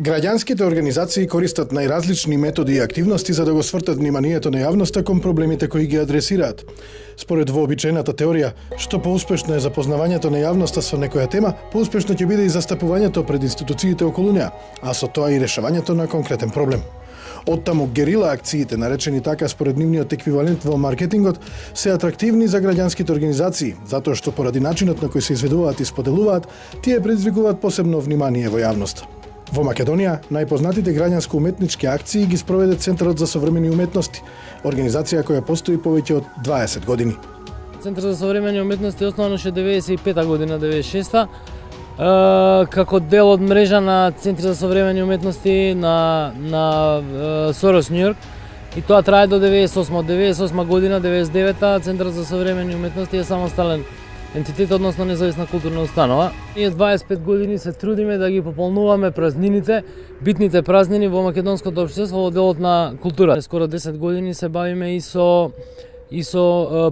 Граѓанските организации користат најразлични методи и активности за да го свртат вниманието на јавноста кон проблемите кои ги адресираат. Според вообичаената теорија, што поуспешно е запознавањето на јавноста со некоја тема, поуспешно ќе биде и застапувањето пред институциите околу неа, а со тоа и решавањето на конкретен проблем. Оттаму герила акциите, наречени така според нивниот еквивалент во маркетингот, се атрактивни за граѓанските организации, затоа што поради начинот на кој се изведуваат и споделуваат, тие предизвикуваат посебно внимание во јавноста. Во Македонија, најпознатите граѓанско-уметнички акции ги спроведе Центарот за современи уметности, организација која постои повеќе од 20 години. Центар за современи уметности е основан уште 95 година, 96-та, како дел од мрежа на Центри за современи уметности на Сорос, Њујорк. И тоа трае до 98 година, 99-та, Центарот за современи уметности е самостален ентитет, односно независна културна установа. Ние 25 години се трудиме да ги пополнуваме празнините, битните празнини во македонското општество во делот на култура. Скоро 10 години се бавиме и со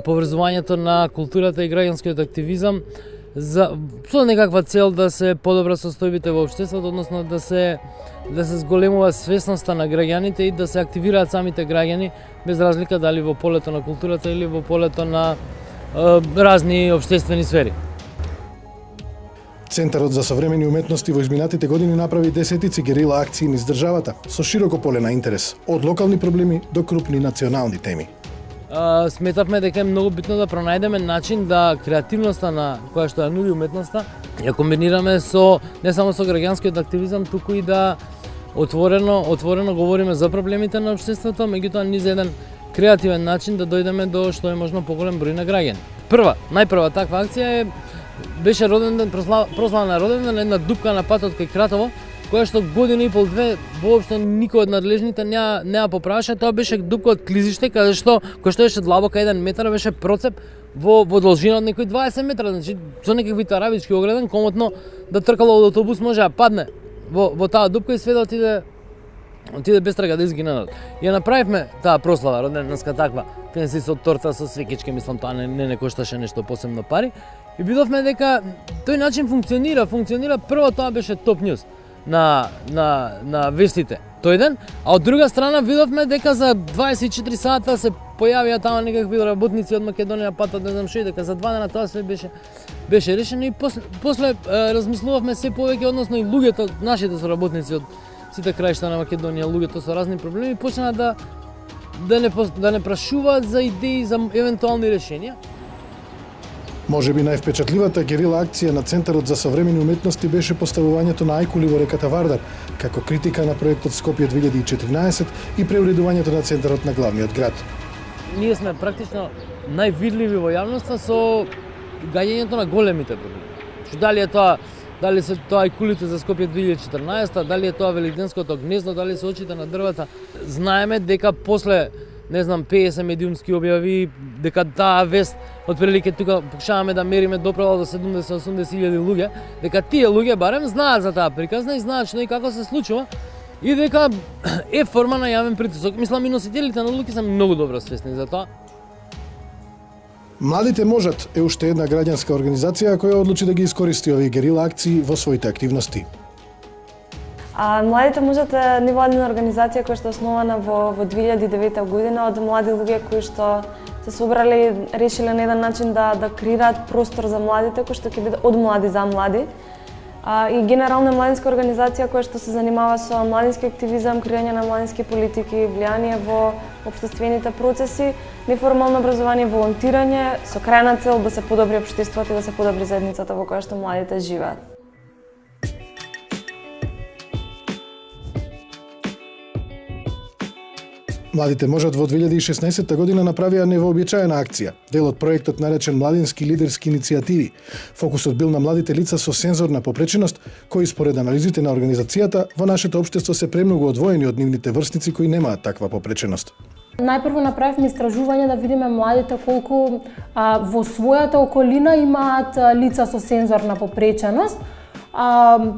поврзувањето на културата и граѓанскиот активизам со некаква цел да се подобра состојбите во општеството, односно да се зголемува свесноста на граѓаните и да се активираат самите граѓани без разлика дали во полето на културата или во полето на разни општествени сфери. Центарот за современи уметности во изминатите години направи десетици герила акции низ државата со широко поле на интерес, од локални проблеми до крупни национални теми. Сметавме дека е многу битно да пронајдеме начин да креативноста на која што ја нуди уметноста ја комбинираме со не само со граѓанскиот активизам, туку и да отворено говориме за проблемите на општеството, меѓутоа низ еден креативен начин да дојдеме до што е можно поголем број на граѓани. Најпрва таква акција беше роден ден, прослава на роден ден, една дупка на патот кај Кратово, која што година и пол-две воопшто никој од надлежните не ја попраше. Тоа беше дупка од клизиште, која што беше длабока 1 метар, беше процеп во должина од некои 20 метра, значи со некакви тарабички ограден, комотно да тркало од автобус може да падне во таа дупка и све да отиде без трага да изгине. Ја направивме таа прослава роденденска таква, фенси со торта, со свекички, мислам тоа не кошташе нешто посебно пари. И видовме дека тој начин функционира. Прво тоа беше топ нјуз на вестите тој ден, а од друга страна видовме дека за 24 сата се појавија тама некакви работници од Македонија, патот не знам што, и дека за 2 дена тоа све беше решено и после размислувавме се повеќе, односно и луѓето, нашите соработници од сите краишта на Македонија, луѓето со разни проблеми, почнаа да не прашуваат за идеи за евентуални решенија. Може би највпечатливата герила акција на Центарот за современи уметности беше поставувањето на ајкули во реката Вардар, како критика на проектот Скопје 2014 и преуредувањето на центарот на главниот град. Ние сме практично највидливи во јавноста со гаѓањето на големите проблеми. Дали се тоа ајкулите за Скопје 2014, дали е тоа Великденското гнездо, дали се очите на дрвата. Знаеме дека после 50 медиумски објави, дека таа вест отприлике тука покушаваме да мериме допрела до 70-80 илјади луѓе, дека тие луѓе барем знаат за таа приказна и знаат што и како се случува и дека е форма на јавен притисок. Мислам и носителите на луѓе се многу добро свесни за тоа. Младите можат е уште една граѓанска организација која одлучи да ги искористи овие герила акции во своите активности. Младите можат е невладина организација која што е основана во 2009 година од млади луѓе кои што се собрале и решиле на еден начин да креираат простор за младите кој што ќе биде од млади за млади. И генерална младинска организација која што се занимава со младински активизам, креирање на младински политики, влијание во општествените процеси, неформално образование, волонтирање со крајна цел да се подобри општеството и да се подобри заедницата во која што младите живеат. Младите можат во 2016 година направија невообичаена акција, дел од проектот наречен Младински лидерски иницијативи. Фокусот бил на младите лица со сензорна попреченост, кои според анализите на организацијата во нашето општество се премногу одвоени од нивните врсници кои немаат таква попреченост. Најпрво направивме истражување да видиме младите колку во својата околина имаат лица со сензорна попреченост.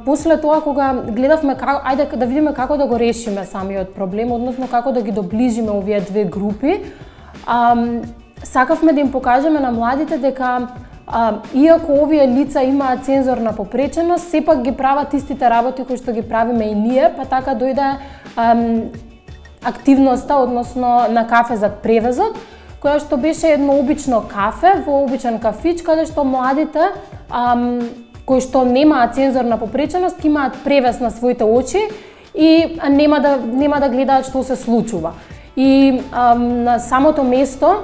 После тоа, кога гледавме ајде да видиме како да го решиме самиот проблем, односно како да ги доближиме овие две групи, сакавме да им покажеме на младите дека иако овие лица имаат цензорна попреченост, сепак ги прават истите работи кои што ги правиме и ние, па така дојде активноста, односно на кафе зад превезот, која што беше едно обично кафе во обичен кафич, каде што младите кои што немаат цензорна попреченост имаат превес на своите очи и нема да гледаат што се случува. И на самото место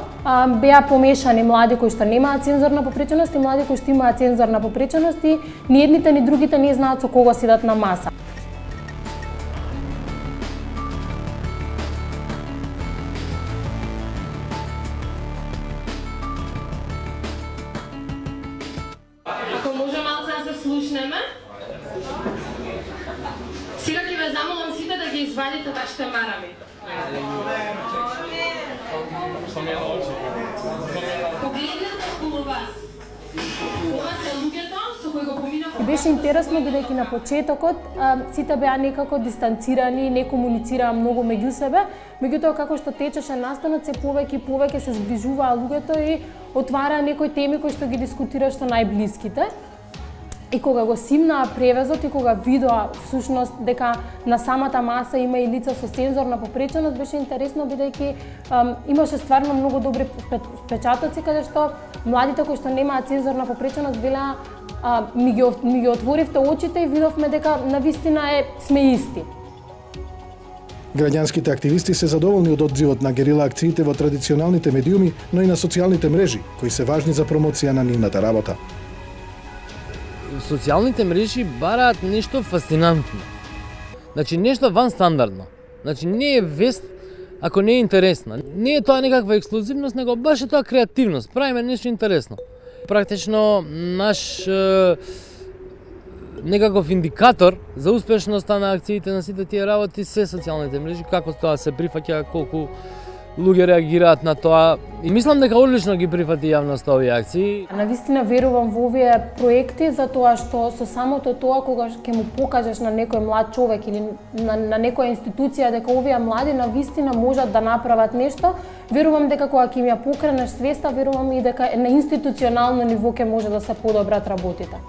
беа помешани млади кои што немаат цензорна попреченост и млади кои што имаат цензорна попреченост и ни едните ни другите не знаат со кого седат на маса. Ако може малце да се слушнеме. Сега ќе ве замолам сите да ги извадите вашите марами. Погледнете околу вас. Ова се луѓето со кои го поминав. Беше интересно бидејќи на почетокот сите беа некако дистанцирани, не комуницираа многу меѓу себе, меѓутоа како што течеше настанот се повеќе и повеќе се зближуваа луѓето и отвараа некои теми кои што ги дискутираа што најблиските. И кога го симнаа превезот и кога видоа всушност дека на самата маса има и лица со цензорна попреченост, беше интересно бидејќи имаше стварно многу добри впечатоци каде што младите кои што немаат цензорна попреченост велеа ми ги отворивте очите и видовме дека навистина сме исти. Граѓанските активисти се задоволни од одзивот на герила акциите во традиционалните медиуми, но и на социјалните мрежи, кои се важни за промоција на нивната работа. Социјалните мрежи бараат нешто фасцинантно. Значи нешто ванстандардно. Значи не е вест ако не е интересна. Не е тоа некаква ексклузивност, него баш е тоа креативност. Правиме нешто интересно. Практично наш некаков индикатор за успешноста на акциите на сите тие работи се социјалните мрежи, како тоа се прифаќа, колку луѓе реагираат на тоа. И мислам дека одлично ги прифати јавноста овие акции. Навистина верувам во овие проекти затоа што со самото тоа кога ќе му покажеш на некој млад човек или на некоја институција дека овие млади навистина можат да направат нешто, верувам дека кога ќе им ја покренеш свеста, верувам и дека на институционално ниво ќе може да се подобрат работите.